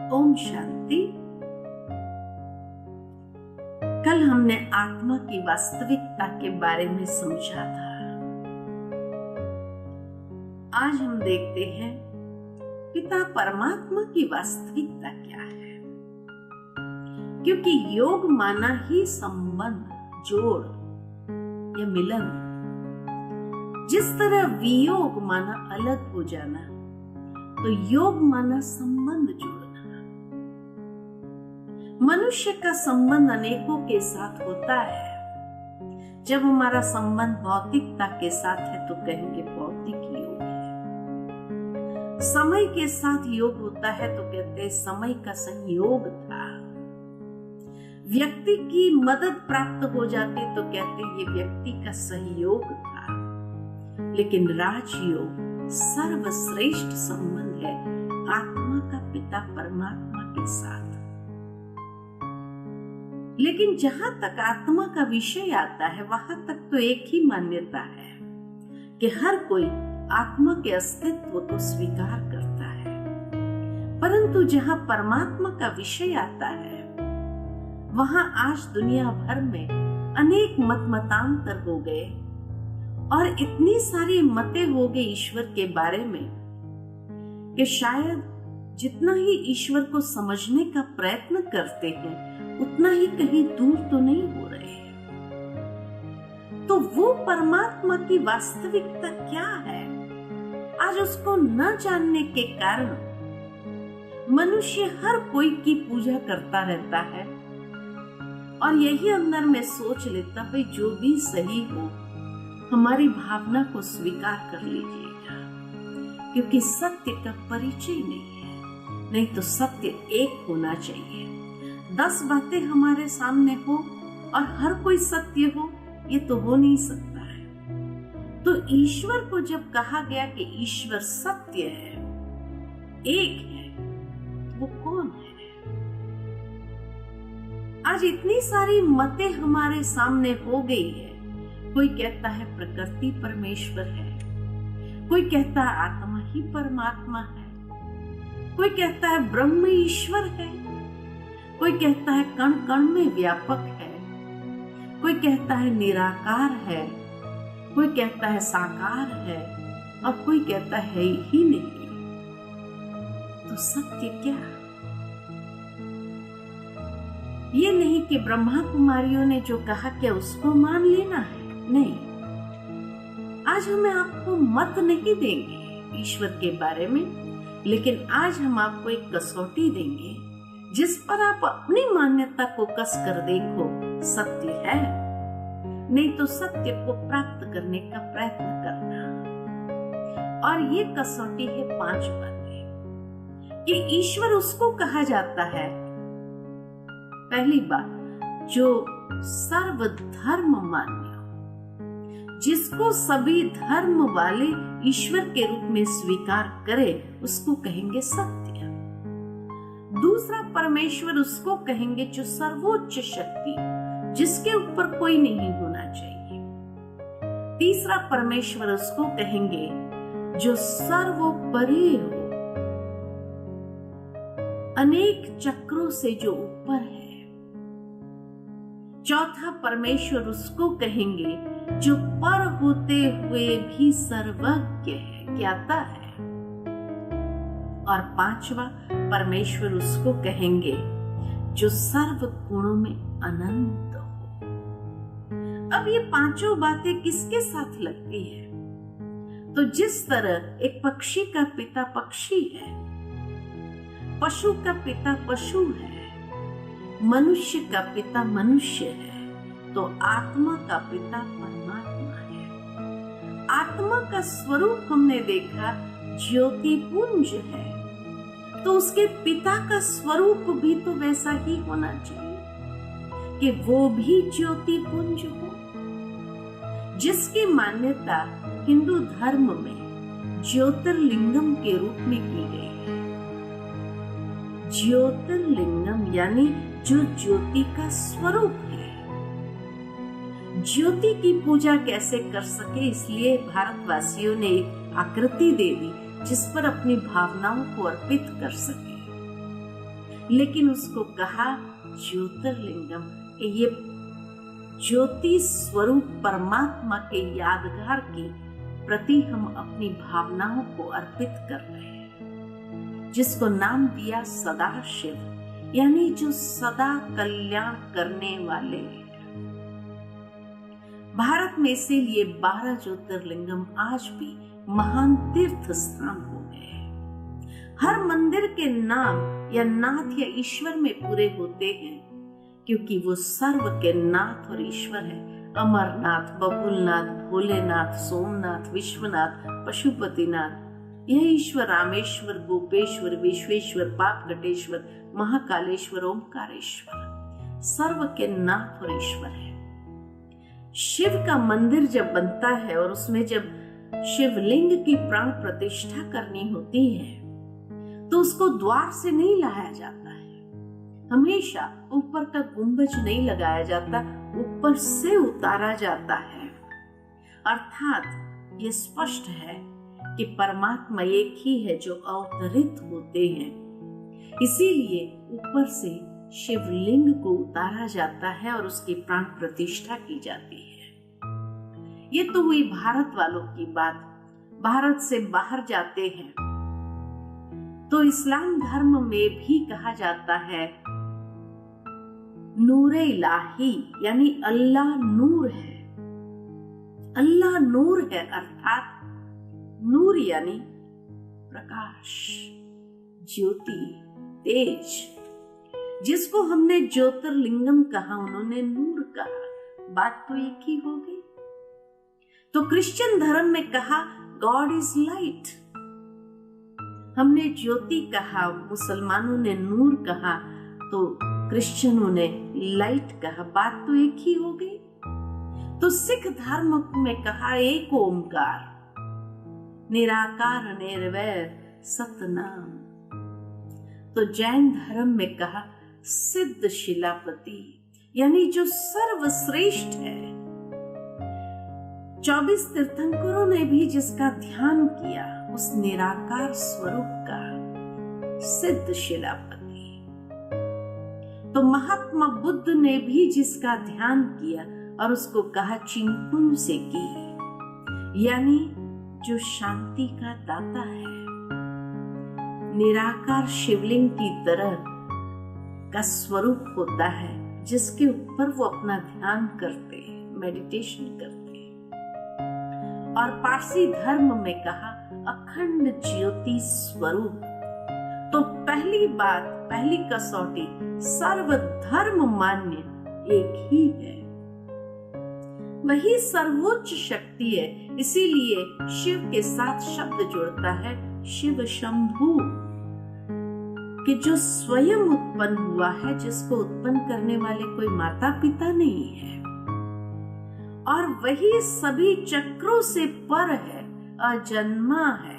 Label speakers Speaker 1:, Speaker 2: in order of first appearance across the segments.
Speaker 1: ओम शांति। कल हमने आत्मा की वास्तविकता के बारे में समझा था। आज हम देखते हैं पिता परमात्मा की वास्तविकता क्या है, क्योंकि योग माना ही संबंध, जोड़ या मिलन। जिस तरह वियोग माना अलग हो जाना, तो योग माना संबंध जोड़ना। मनुष्य का संबंध अनेकों के साथ होता है। जब हमारा संबंध भौतिकता के साथ है तो कहेंगे भौतिक योग है। समय के साथ योग होता है तो कहते हैं समय का संयोग था। व्यक्ति की मदद प्राप्त हो जाती तो कहते हैं ये व्यक्ति का सहयोग था। लेकिन राजयोग सर्वश्रेष्ठ संबंध है आत्मा का पिता परमात्मा के साथ। लेकिन जहां तक आत्मा का विषय आता है वहां तक तो एक ही मान्यता है कि हर कोई आत्मा के अस्तित्व को स्वीकार करता है। परंतु जहां परमात्मा का विषय आता है वहां आज दुनिया भर में अनेक मतांतर हो गए और इतनी सारी मतें हो गई ईश्वर के बारे में कि शायद जितना ही ईश्वर को समझने का प्रयत्न करते हैं उतना ही कहीं दूर तो नहीं हो रहे हैं। तो वो परमात्मा की वास्तविकता क्या है, आज उसको न जानने के कारण मनुष्य हर कोई की पूजा करता रहता है और यही अंदर में सोच लेता भाई जो भी सही हो हमारी भावना को स्वीकार कर लीजिएगा, क्योंकि सत्य का परिचय नहीं है। नहीं तो सत्य एक होना चाहिए। 10 बातें हमारे सामने हो और हर कोई सत्य हो, ये तो हो नहीं सकता है। तो ईश्वर को जब कहा गया कि ईश्वर सत्य है, एक है, तो वो कौन है? आज इतनी सारी मतें हमारे सामने हो गई है। कोई कहता है प्रकृति परमेश्वर है, कोई कहता है आत्मा ही परमात्मा है, कोई कहता है ब्रह्म ईश्वर है, कोई कहता है कण कण में व्यापक है, कोई कहता है निराकार है, कोई कहता है साकार है और कोई कहता है ही नहीं। तो सत्य क्या? ये नहीं कि ब्रह्मा कुमारियों ने जो कहा क्या उसको मान लेना है, नहीं। आज हमें आपको मत नहीं देंगे ईश्वर के बारे में, लेकिन आज हम आपको एक कसौटी देंगे जिस पर आप अपनी मान्यता को कस कर देखो सत्य है, नहीं तो सत्य को प्राप्त करने का प्रयत्न करना। और ये कसौटी है 5 बातें कि ईश्वर उसको कहा जाता है। पहली बात, जो सर्वधर्म मान्य, जिसको सभी धर्म वाले ईश्वर के रूप में स्वीकार करे उसको कहेंगे सत्य। दूसरा, परमेश्वर उसको कहेंगे जो सर्वोच्च शक्ति, जिसके ऊपर कोई नहीं होना चाहिए। तीसरा, परमेश्वर उसको कहेंगे जो सर्वोपरि हो, अनेक चक्रों से जो ऊपर है। चौथा, परमेश्वर उसको कहेंगे जो पर होते हुए भी सर्वज्ञ है, ज्ञाता है। और 5वां, परमेश्वर उसको कहेंगे जो सर्व गुणों में अनंत हो। अब ये 5 बातें किसके साथ लगती है? तो जिस तरह एक पक्षी का पिता पक्षी है, पशु का पिता पशु है, मनुष्य का पिता मनुष्य है, तो आत्मा का पिता परमात्मा है। आत्मा का स्वरूप हमने देखा ज्योति पुंज है, तो उसके पिता का स्वरूप भी तो वैसा ही होना चाहिए कि वो भी ज्योति पुंज हो। जिसकी मान्यता हिंदू धर्म में ज्योतिर्लिंगम के रूप में की गई है। ज्योतिर्लिंगम यानी जो ज्योति का स्वरूप है। ज्योति की पूजा कैसे कर सके, इसलिए भारतवासियों ने एक आकृति दे दी जिस पर अपनी भावनाओं को अर्पित कर सके। लेकिन उसको कहा ज्योतिर्लिंगम। ये ज्योति स्वरूप परमात्मा के यादगार की प्रति हम अपनी भावनाओं को अर्पित कर रहे हैं, जिसको नाम दिया सदाशिव, यानी जो सदा कल्याण करने वाले हैं। भारत में इसीलिए 12 ज्योतिर्लिंगम आज भी महान तीर्थ स्थान हो गए हैं। हर मंदिर के नाम या नाथ या ईश्वर में पूरे होते हैं, क्योंकि वो सर्व के नाथ और ईश्वर है। अमरनाथ, बबुलनाथ, भोलेनाथ, सोमनाथ, विश्वनाथ, पशुपतिनाथ, यह ईश्वर रामेश्वर, गोपेश्वर, विश्वेश्वर, पापगटेश्वर, महाकालेश्वर, ओमकारेश्वर सर्व के नाथ और ईश्वर है। शिव का मंदिर जब बनता है और उसमें जब शिवलिंग की प्राण प्रतिष्ठा करनी होती है, तो उसको द्वार से नहीं लाया जाता है। हमेशा ऊपर का गुंबज नहीं लगाया जाता, ऊपर से उतारा जाता है। अर्थात ये स्पष्ट है कि परमात्मा एक ही है जो अवतरित होते हैं। इसीलिए ऊपर से शिवलिंग को उतारा जाता है और उसकी प्राण प्रतिष्ठा की जाती है। ये तो हुई भारत वालों की बात। भारत से बाहर जाते हैं तो इस्लाम धर्म में भी कहा जाता है नूरे इलाही, यानी अल्लाह नूर है। अल्लाह नूर है, अर्थात नूर यानी प्रकाश, ज्योति, तेज। जिसको हमने ज्योतिर्लिंगम कहा, उन्होंने नूर कहा, बात तो एक ही हो गई। तो क्रिश्चियन धर्म में कहा गॉड इज लाइट, हमने ज्योति कहा, मुसलमानों ने नूर कहा, तो क्रिश्चियनों ने लाइट कहा, बात तो एक ही हो गई। तो सिख धर्म में कहा एक ओमकार, निराकार निर्वैर सतनाम। तो जैन धर्म में कहा सिद्ध शिलापति, यानी जो सर्वश्रेष्ठ है। 24 तीर्थंकरों ने भी जिसका ध्यान किया, उस निराकार स्वरूप का, सिद्ध शिलापति। तो महात्मा बुद्ध ने भी जिसका ध्यान किया और उसको कहा चिंपुन से की, यानी जो शांति का दाता है। निराकार शिवलिंग की तरह का स्वरूप होता है, जिसके ऊपर वो अपना ध्यान करते हैं, मेडिटेशन करते हैं। और पारसी धर्म में कहा अखंड ज्योति स्वरूप। तो पहली बात, पहली कसौटी, सर्वधर्म मान्य एक ही है, वही सर्वोच्च शक्ति है। इसीलिए शिव के साथ शब्द जुड़ता है शिव शंभु, कि जो स्वयं उत्पन्न हुआ है, जिसको उत्पन्न करने वाले कोई माता पिता नहीं है, और वही सभी चक्रों से पर है, अजन्मा है,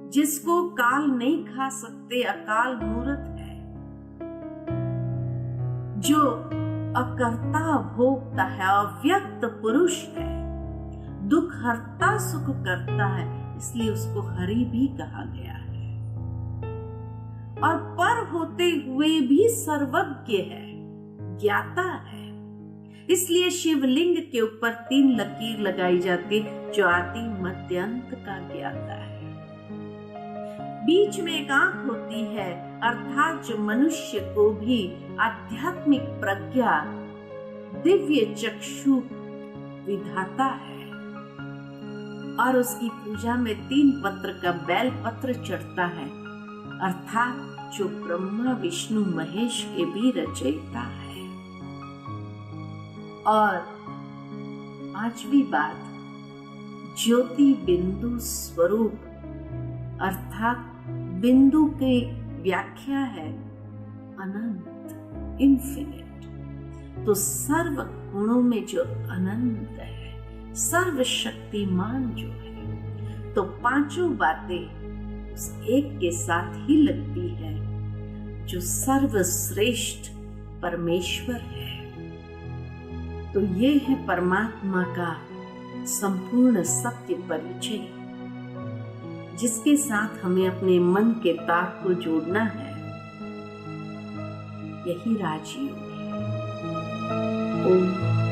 Speaker 1: जिसको काल नहीं खा सकते, अकाल मूर्त है, जो अकर्ता भोगता है, अव्यक्त पुरुष है, दुख हरता सुख करता है, इसलिए उसको हरि भी कहा गया है। और पर होते हुए भी सर्वज्ञ है, ज्ञाता है। इसलिए शिवलिंग के ऊपर 3 लकीर लगाई जाती, जो आदि मध्य अंत का ज्ञाता है। बीच में एक आंख होती है, अर्थात जो मनुष्य को भी आध्यात्मिक प्रज्ञा, दिव्य चक्षु विधाता है। और उसकी पूजा में 3 पत्र का बेल पत्र चढ़ता है, अर्थात जो ब्रह्मा विष्णु महेश के भी रचयिता है। और 5वीं बात, ज्योति बिंदु स्वरूप, अर्थात बिंदु की व्याख्या है अनंत, इंफिनिट। तो सर्व गुणों में जो अनंत है, सर्वशक्तिमान जो है। तो 5 बातें उस एक के साथ ही लगती है, जो सर्वश्रेष्ठ परमेश्वर है। तो ये है परमात्मा का संपूर्ण सत्य परिचय, जिसके साथ हमें अपने मन के तार को जोड़ना है। यही राजयोग है। ओम